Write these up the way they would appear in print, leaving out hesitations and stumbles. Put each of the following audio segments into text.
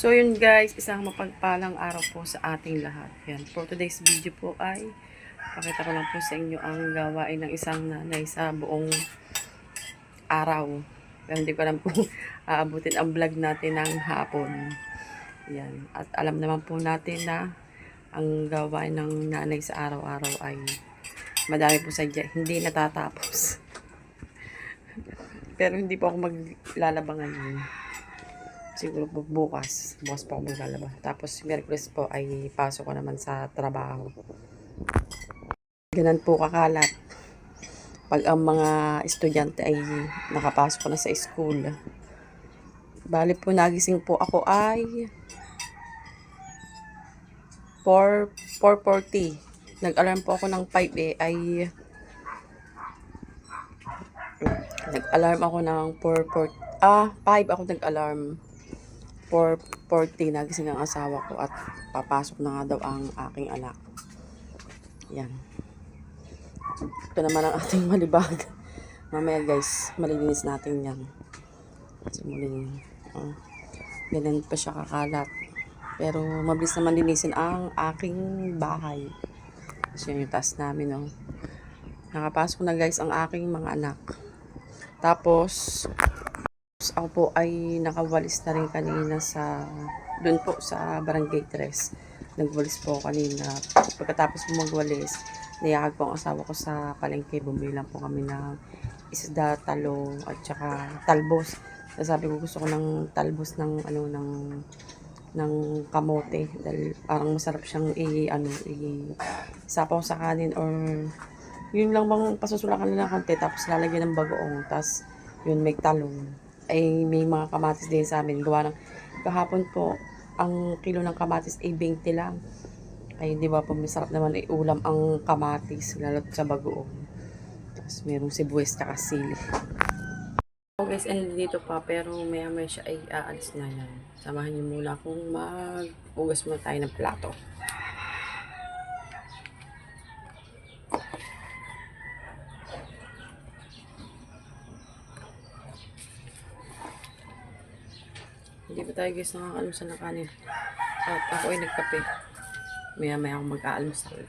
So yun guys, isang mapagpalang araw po sa ating lahat. Yan. For today's video po ay pakita ko lang po sa inyo ang gawain ng isang nanay sa buong araw. Pero hindi ko lang po aabutin ang vlog natin ng hapon. Yan. At alam naman po natin na ang gawain ng nanay sa araw-araw ay madami po sadya. Hindi natatapos. Pero hindi po ako maglalaba ngayon. Siguro po bukas po ako maglalaba. Tapos Miyerkules po ay pasok ko naman sa trabaho. Ganun po kakalat pag ang mga estudyante ay nakapasok na sa school. Bali po nagising po ako ay 4:40. Nag-alarm po ako ng 5 ay nag-alarm ako ng 4:40. 5 ako nag-alarm. 4:40 nagising ang asawa ko at papasok na nga daw ang aking anak. Yan. Ito naman ang ating malibag. Mamaya guys, malilinis natin yan. Simuling. Ganun pa siya kakalat. Pero mabilis naman linisin ang aking bahay. Kasi yan yung taas namin. Oh. Nakapasok na guys ang aking mga anak. Tapos ako po ay nakawalis na rin kanina sa doon po sa Barangay 3. Nagwalis po kanina. Pagkatapos po magwalis, niyakag po ang asawa ko sa palengke. Bumili lang po kami ng isda, talong at saka talbos. Sabi ko gusto ko ng talbos ng ng kamote dahil parang masarap siyang isapaw sa kanin or yun lang bang pasusulakan na ng konti tapos lalagyan ng bagoong tapos yun may talong. Ay may mga kamatis din sa amin. Gawa ng kahapon po, ang kilo ng kamatis ay 20 lang. Ay di ba po masarap naman ulam ang kamatis lalo sa bagoong. Tapos merong sibuyas at sili. So guys, and dito pa pero maya siya ay aalis na yan. Samahan niyo muna akong mag-ugas muna tayo ng plato. Hindi ba tayo guys nakakaalmusal na kanin? At ako ay nagkape. Maya akong mag-aalmusal.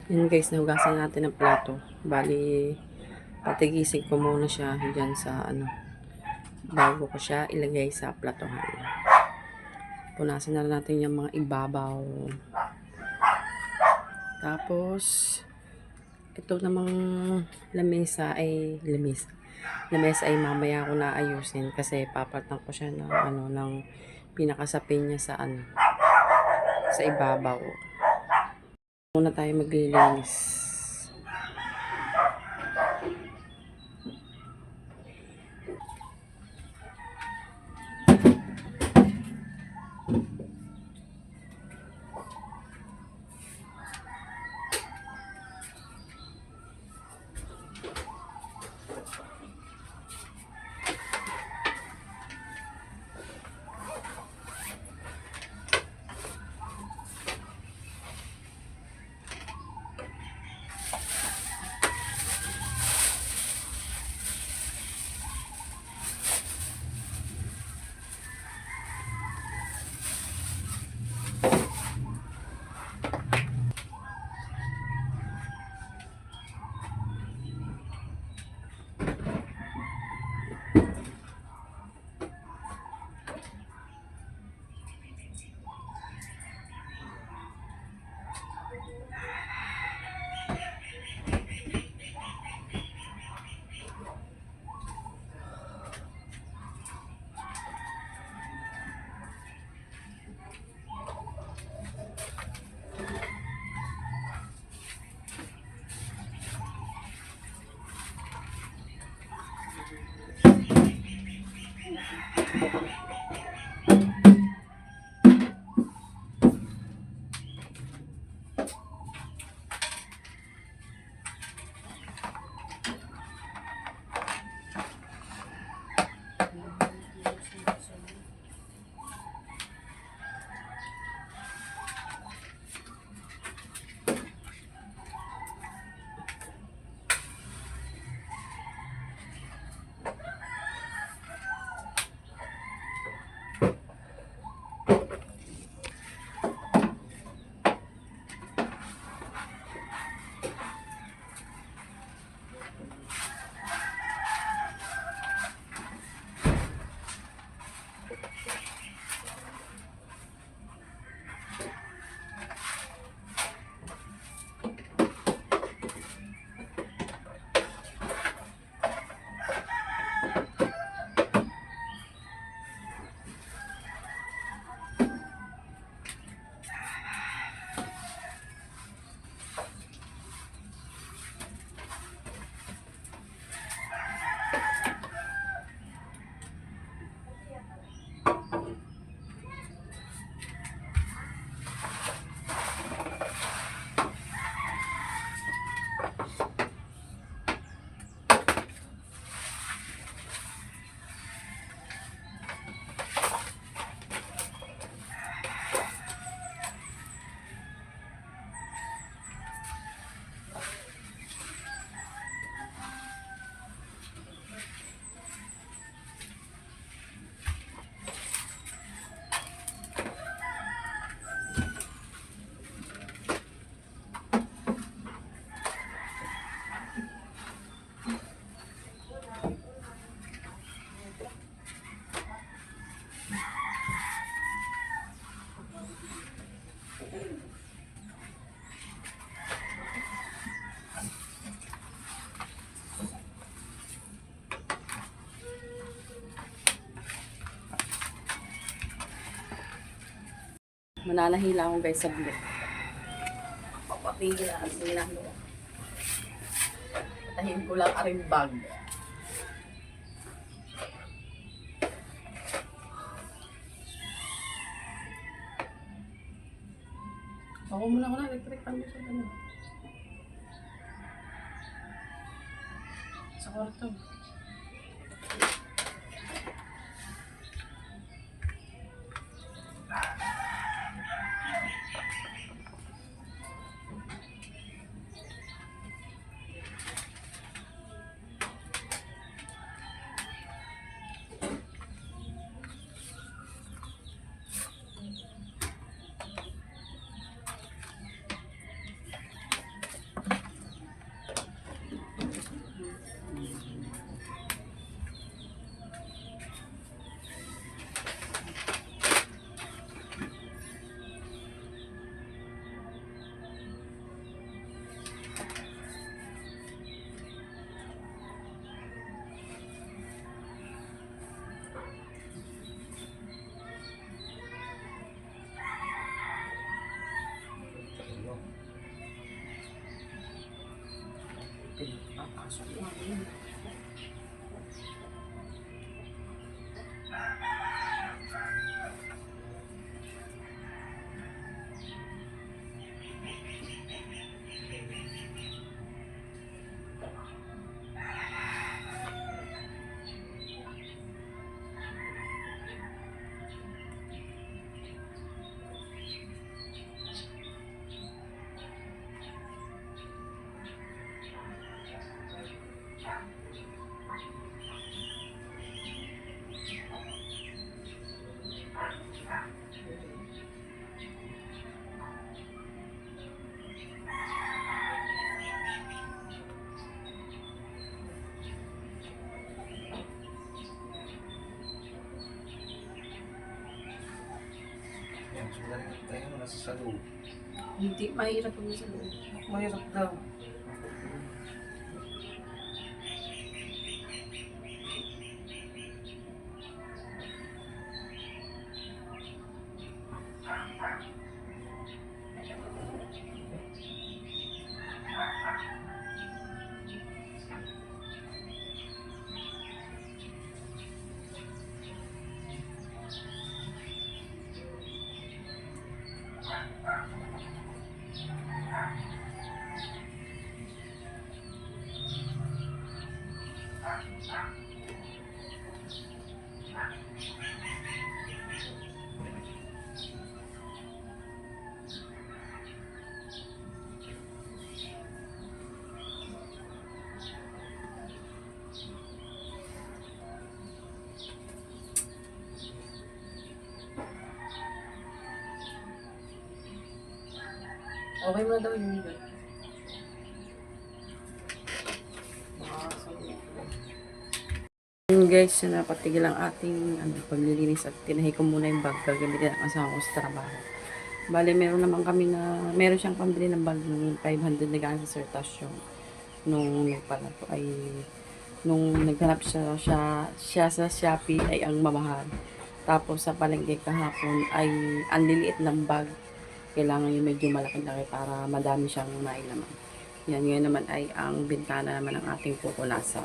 Yun guys, nahugasan natin ng plato. Bali, patigising ko muna siya dyan sa ano, bago ko siya ilagay sa platohan. Punasan na natin yung mga ibabaw. Tapos, ito namang lamesa ay mamaya ko na ayusin kasi papatan ko siya ng ano, ng pinakasapin niya sa ano, sa ibabaw. Muna tayo maglilinis. Mananahila akong guys sa blue. Papapigil na kasi lang. Patahin ko lang aring bag. Ako muna ko na electric pan sa ano. Sa kwarto. Pinapapasok na yun. Tayo mo nasa salud. Hindi, mahirap po sa loob. Mahirap daw. Okay mo na daw yun. Yun guys, napatigil ang ating paglilinis at tinahi ko muna yung bag. Gagamitin ang asawa ko sa trabaho. Bale, meron siyang pambili ng bag ng 500 na galing sa Sir Tasyo. Nung naghanap siya sa Shopee ay ang mamahal. Tapos sa palengke kahapon ay ang liliit ng bag. Kailangan yung medyo malaki-laki para madami siyang mailaman. Yan, ngayon naman ay ang bintana naman ng ating pupunasan.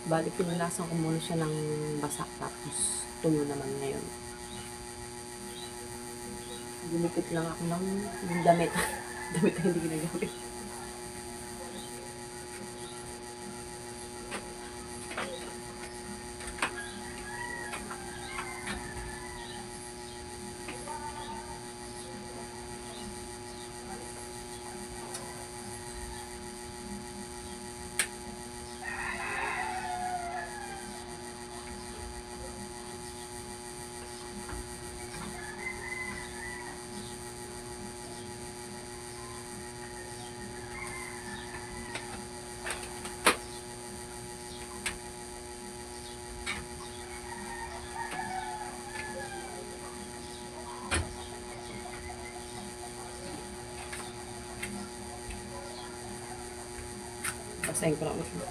Bali, pinunasan ko muna siya ng basa, tapos tuyo naman ngayon. Ginipit lang ako ng yung damit. Damit na hindi ginagamit. Basahin ko lang ulit.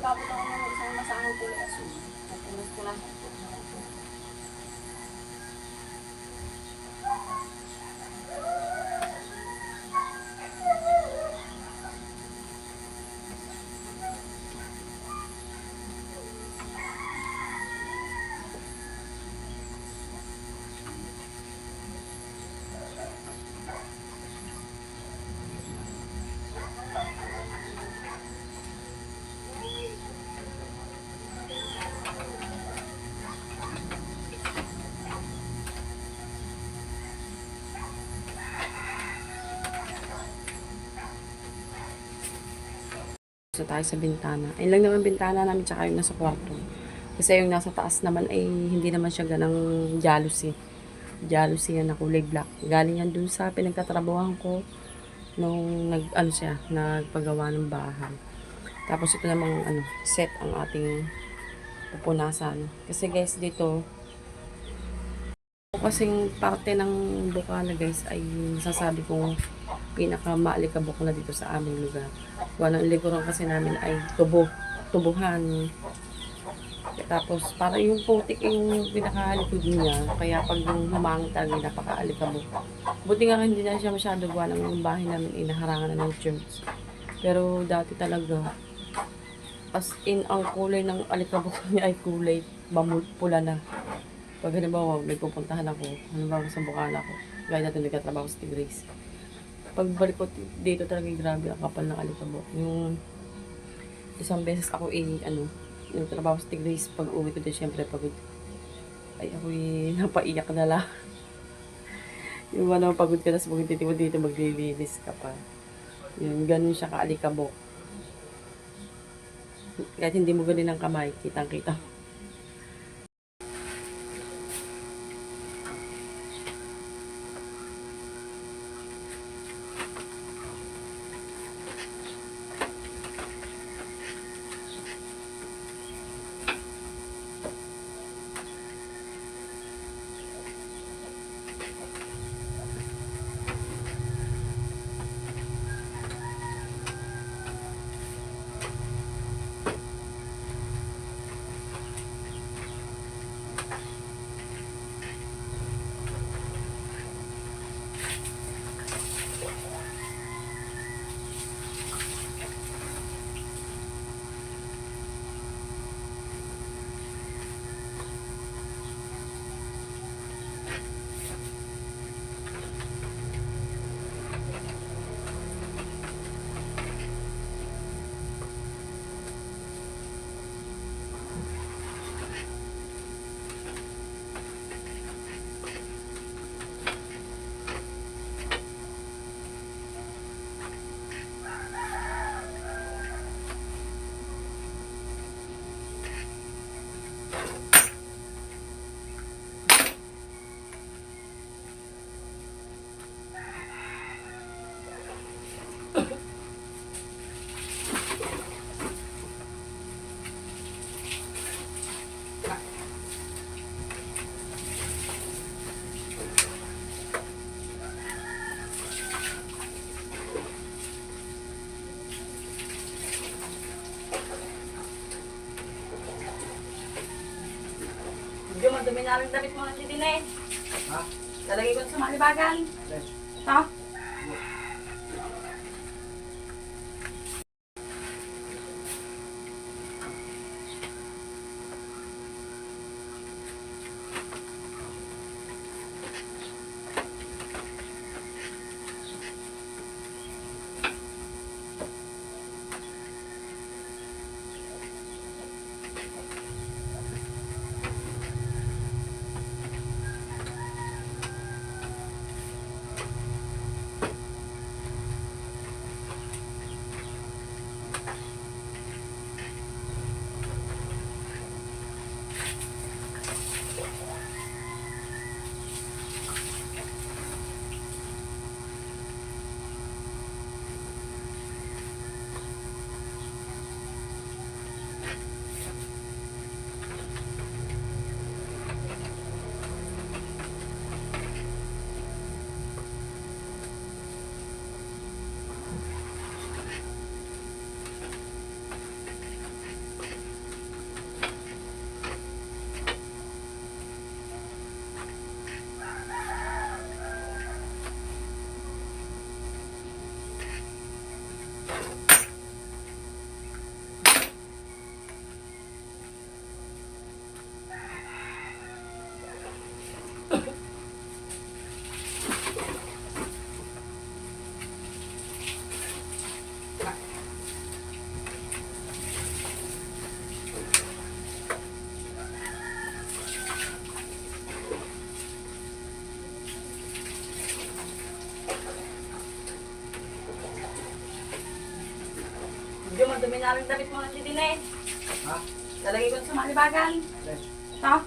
nagkabot ako ng isang masangang kulay aso. Napunas ko na. So tayo sa bintana. Ayun lang naman bintana namin tsaka yung nasa kwarto. Kasi yung nasa taas naman ay hindi naman siya ganang jealousy. Jealousy yan na kulay black. Galing yan dun sa pinagtatrabahoan ko nung nagpagawa ng bahay. Tapos ito namang set ang ating pupunasan. Kasi guys dito kasing parte ng Bukana guys ay sasabi kong pinakamaalikabok na dito sa aming lugar. Gawa ng likuran kasi namin ay tubuhan. Tapos para yung putik yung pinakalikod niya, kaya pag yung humangin talaga napakaalikabok. Buti nga hindi na siya masyado gawa ng bahay namin inaharangan na ng church. Pero dati talaga as in ang kulay ng alikabok niya ay kulay pula na. Pag halimbawa, may pupuntahan ako, halimbawa sa Bukana ko, gaya natin nagkatrabaho sa Tigres. Pagbalik ko dito talaga grabe ang kapal ng alikabok. Yung isang beses ako nagtrabaho sa Tigres, pag uwi ko din syempre pagod. Ay ako'y napaiyak na lang. Yung pagod ka na sa pagod dito, maglilinis ka pa. Yun, ganun siya kaalikabok. Kahit hindi mo ganin ng kamay, kitang-kita. Medyo madumi na rin damit mo ng titine. Ha? Lalagay ko sa malibagan. Yes. Ito. Medyo madumi na rin damit mo na si Dine. Ha? Lalagay ko sa malibagan. Yes. Ha?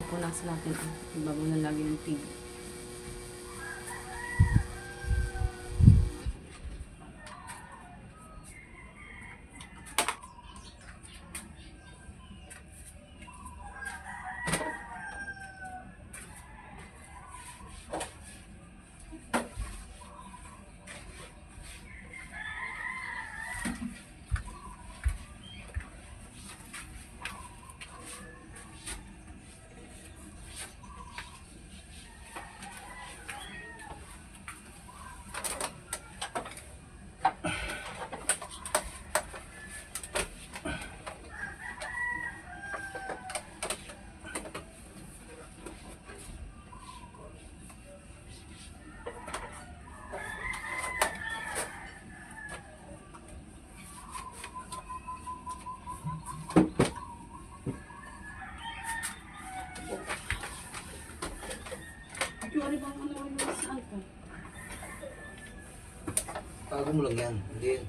Punasan natin ang bago na lagi ng TV. Sorry bang ano saan ka? Tago mo lang yan. Hindi yan.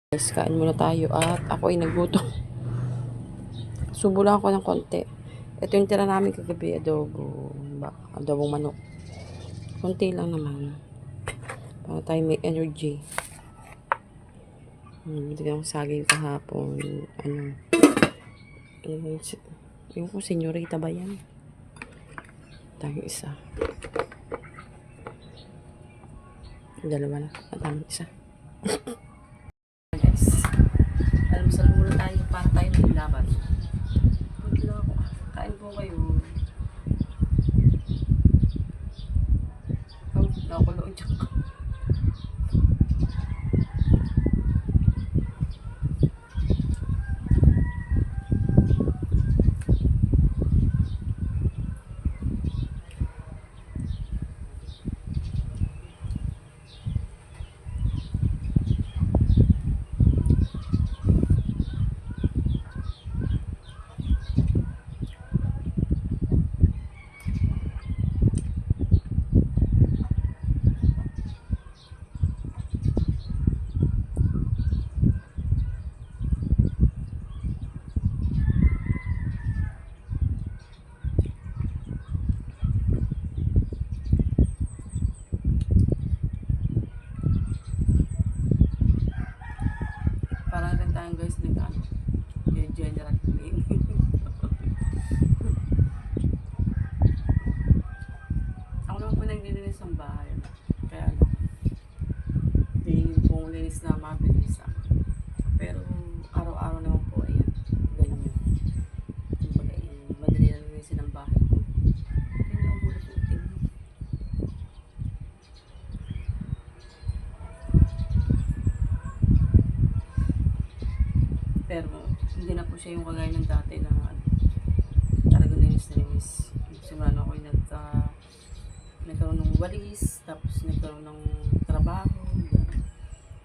Guys, kain muna tayo at ako ay nagluto. Subo lang ako ng konti. Ito yung tira namin kagabi, adobong manok. Konti lang naman. Para tayo may energy. Ito yung saging kahapon. Yung kung senyorita ba yan? Tayo isa. Dalawa na. At isa. Guys, almusal muna tayo. para tayo may laban. Pagla ako. Kain po kayo. Oh, nakulo ang tiyak ko. Parang rin tayo guys, general cleaning. Ako naman po naglilinis ng bahay. Kaya lang, hindi pong linis na mabilis. Pero araw-araw naman po, ayan, ganyan. Kumbaga, madali na linisin ng bahay ko. Kaya ang mula po tingin. Pero hindi na po siya yung kagaya ng dati na talagang linis. Simula na ako yung nagkaroon ng walis, tapos nagkaroon ng trabaho. Yan.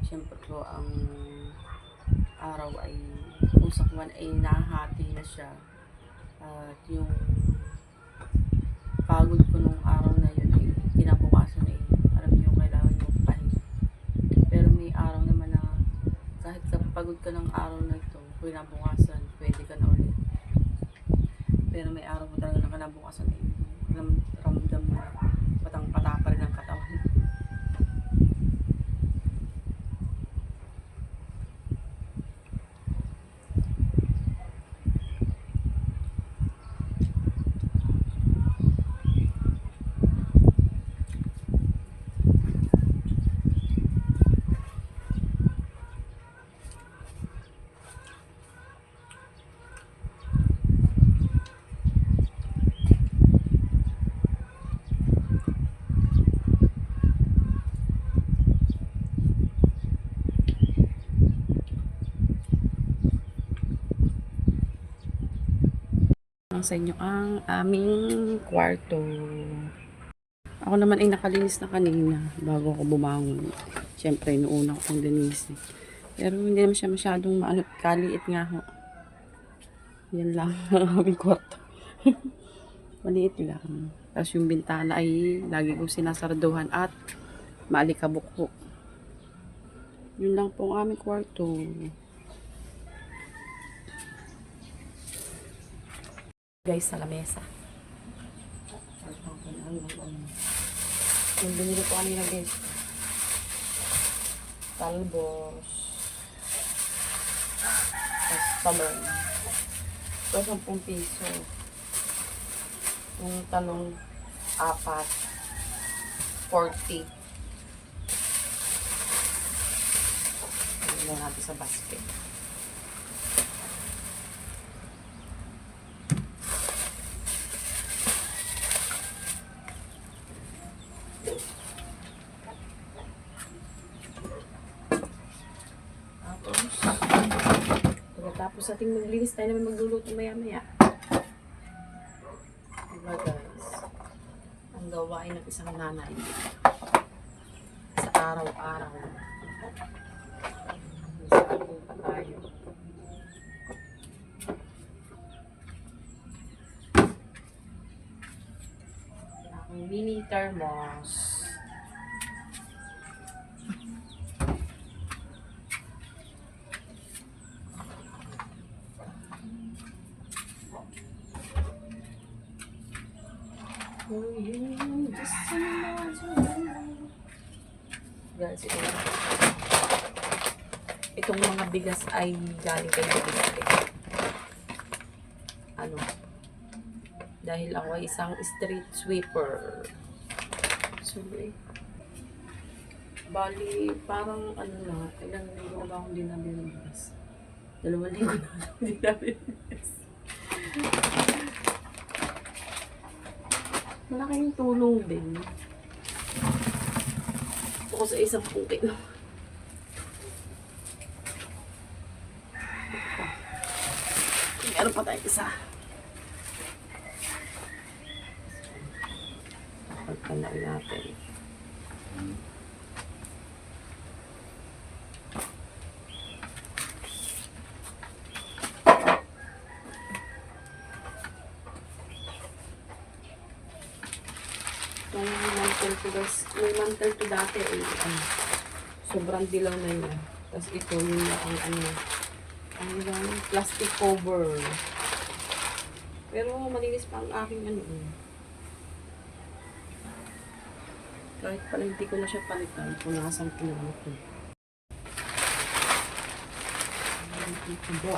Siyempre po ang araw ay usakwan ay nahati na siya. At yung pagod ko nung araw na yun ay kinabukasan ay alam niyo kailangan yung pahinga. Pero may araw naman na kahit pagod ka ng araw na ito, kinabukasan, pwede ka na ulit. Pero may araw mo talaga na kinabukasan ay ramdam mo na patang-pata pa rin ang katawan. Sa inyo ang aming kwarto. Ako naman ay nakalinis na kanina bago ako bumangon. Siyempre, noon ako pang linis. Pero hindi naman siya masyadong kaliit nga ho. Yan lang ang aming kwarto. Maliit lang. Tapos yung bintana ay lagi kong sinasarduhan at maalikabok po. Yun lang po ang aming kwarto. Guys, sa lamesa. Yung binili ko kanina guys. Talbos. Tapos talong. Ito, 10 piso. Yung talong, 4. 40. Ilagay natin sa basket. Tapos ating maglinis tayo naman magluluto maya-maya. Diba guys? Ang gawain ng isang nanay sa araw-araw. Isa pa tayo. Ang mini thermos. Guys, itong mga bigas ay galing kay Bigas. Ano? Dahil ako ay isang street sweeper. So, bali, parang ano na, ilang linggo ba akong dinabi ng bigas? 2 linggo na hindi namin. Malaking tulong din. Ito ko sa 10 kilo. Meron pa tayong isa. Pagtanain natin. May mantel to guys. May mantel to dati. Sobrang dilaw na yun. Tapos ito yun na ang plastic cover. Pero malinis pa ang aking kahit pala hindi ko na siya palitan. Punasan ko na ito. Ito.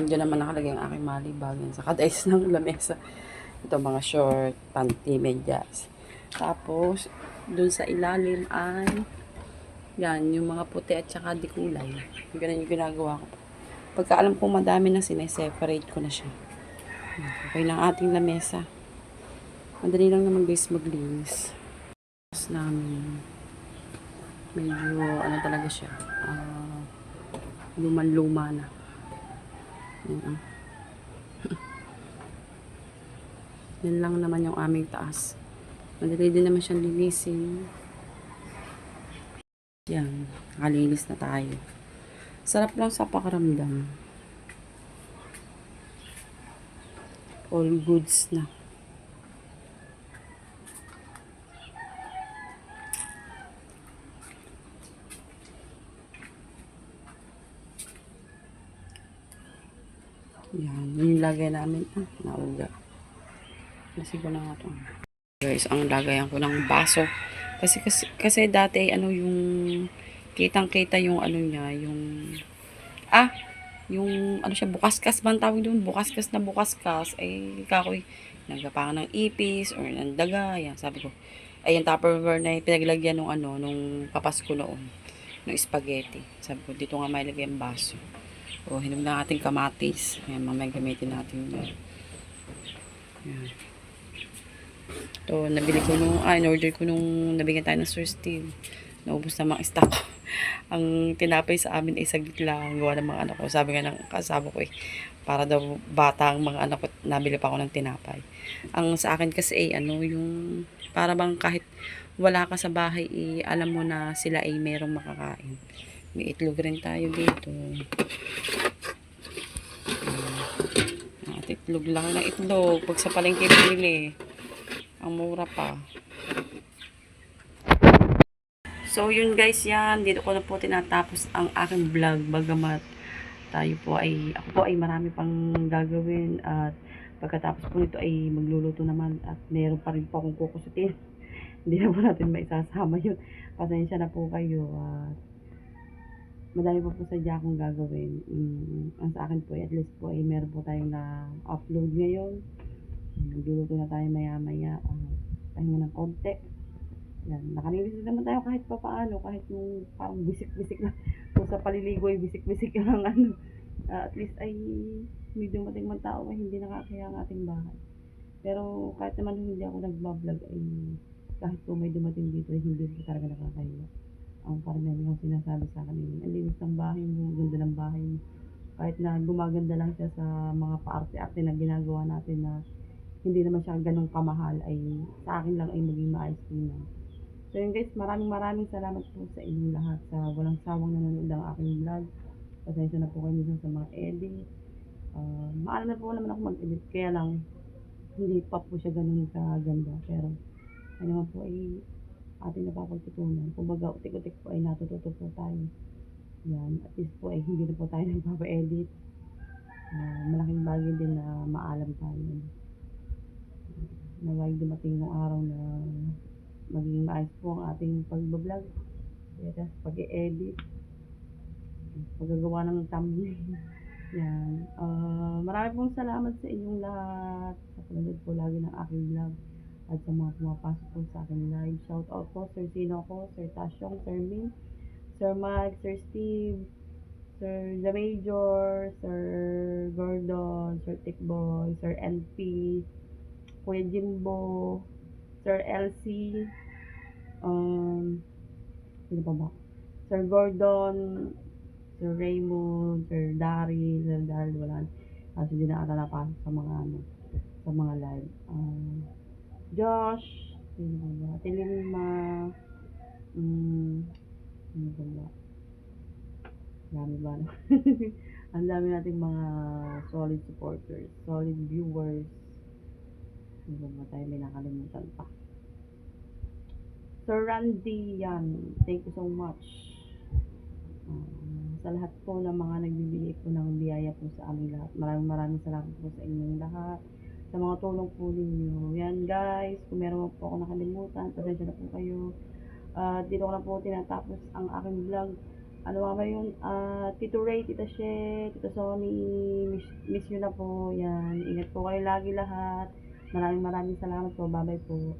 Diyan naman nakalagay ang aking malibag yan sa kadais ng lamesa. Ito mga short, panty, medyas. Tapos, dun sa ilalim ay yan, yung mga puti at saka di kulay. Ganun yung ginagawa ko. Pagka alam kong madami na, sineseparate ko na siya. Okay ng ating lamesa. Madali lang naman guys maglinis. Tapos namin, medyo talaga siya, luman-luma na. Yan lang naman yung aming taas. Madali din naman siyang linisin. Yan, nakalinis na tayo. Sarap lang sa pakaramdam. All goods na. Yan, yun yung lagay namin. Nauga. Nasigo na nga ito. Guys, ang lagayan ko ng baso. Kasi dati, yung kitang-kita yung niya, yung siya, bukaskas ba ang tawag doon? Bukaskas na bukaskas. Kakoy, nagapakan ng ipis or ng daga. Yan, sabi ko, Ay, yung Tupperware na pinaglagyan nung ano, nung papasko noon. Nung spaghetti. Sabi ko, dito nga may lagay ang baso. O, hinog na ating kamatis. Ayan, mamaya gamitin natin yun. Ayan. Ito, nabili ko nung, in-order ko nung nabigyan tayo ng Sir Steve. Naubos na mga stock. Ang tinapay sa amin ay saglit lang. Gawa ng mga anak ko. Sabi nga ng kasama ko para daw bata ang mga anak ko. Nabili pa ako ng tinapay. Ang sa akin kasi ano, yung para bang kahit wala ka sa bahay, alam mo na sila ay merong makakain. May itlog rin tayo dito. At itlog lang na itlog. Pag sa palengke bumili, ang mura pa. So, yun guys, yan. Dito ko na po tinatapos ang aking vlog. Bagamat ako po ay marami pang gagawin. At pagkatapos po nito ay magluluto naman. At meron pa rin po akong kukusutin. Hindi na po natin maisasama yun. Pasensya na po kayo. At madami pa po sadya akong gagawin. Ang sa akin po ay at least po ay meron po tayong na-upload ngayon. Magluluto na tayo maya-maya. Pahinga ng konti. Yan, nakalinis naman tayo kahit pa paano, kahit yung parang bisik-bisik lang. Kung sa paliligoy, bisik-bisik lang ano. At least ay may dumating man tao ay hindi nakakaya ang ating bahay. Pero kahit naman hindi ako nagbablog ay kahit po may dumating dito ay hindi po talaga nakakaya. Ang karamihan yung sinasabi sa akin, ang linis ng bahay mo, ganda ng bahay mo. Kahit na gumaganda lang siya sa mga paarte-arte na ginagawa natin na hindi naman siya ganong kamahal ay sa akin lang ay maging maayos din. So yun guys, maraming salamat po sa inyong lahat sa walang sawang nanonood ng aking vlog. Pasensya na po kayo minsan sa mga edit. Maalam na po naman ako mag-edit, kaya lang hindi pa po siya ganun kaganda. Pero ano naman po ay ating napapagtutunan. Kumbaga, utik-utik po ay natututo po tayo. Yan, at least po ay hindi na po tayo nagpapa-edit. Malaking bagay din na maalam tayo. Naway dumating yung araw na maging maayos po ang ating pagbablog. Kaya pag-i-edit, paggagawa ng thumbnail. Yan. Marami pong salamat sa inyong lahat sa panonood po lagi ng aking vlog at sa mga pumapasok po sa aking live. Shout out po, Sir Sino ko, Sir Tasyong, Sir Min, Sir Mike, Sir Steve, Sir The Major, Sir Gordon, Sir Tickboy, Sir NP, Kuya Jimbo, Sir LC, sino pa ba? Sir Gordon, Sir Raymond, Sir Daryl, wala. Kasi hindi na ata napasok sa mga sa mga live. Josh, sino pa ba? Tilima, sino pa ba? Dami ba? Ang dami nating mga solid supporters, solid viewers. Sino ba tayo may nakalimutan pa? Sir Randy, yan. Thank you so much. Sa lahat po ng mga nagbibigay po ng biyaya po sa aming lahat. Maraming salamat po sa inyong lahat. Sa mga tulong po ninyo. Yan guys, kung meron po ako nakalimutan, pasensya na po kayo. Dito ko na po tinatapos ang aking vlog. Ano nga ba yun? Tito Ray, Tita She, Tita Sony, miss you na po. Yan, ingat po kayo lagi lahat. Maraming salamat po. Bye-bye po.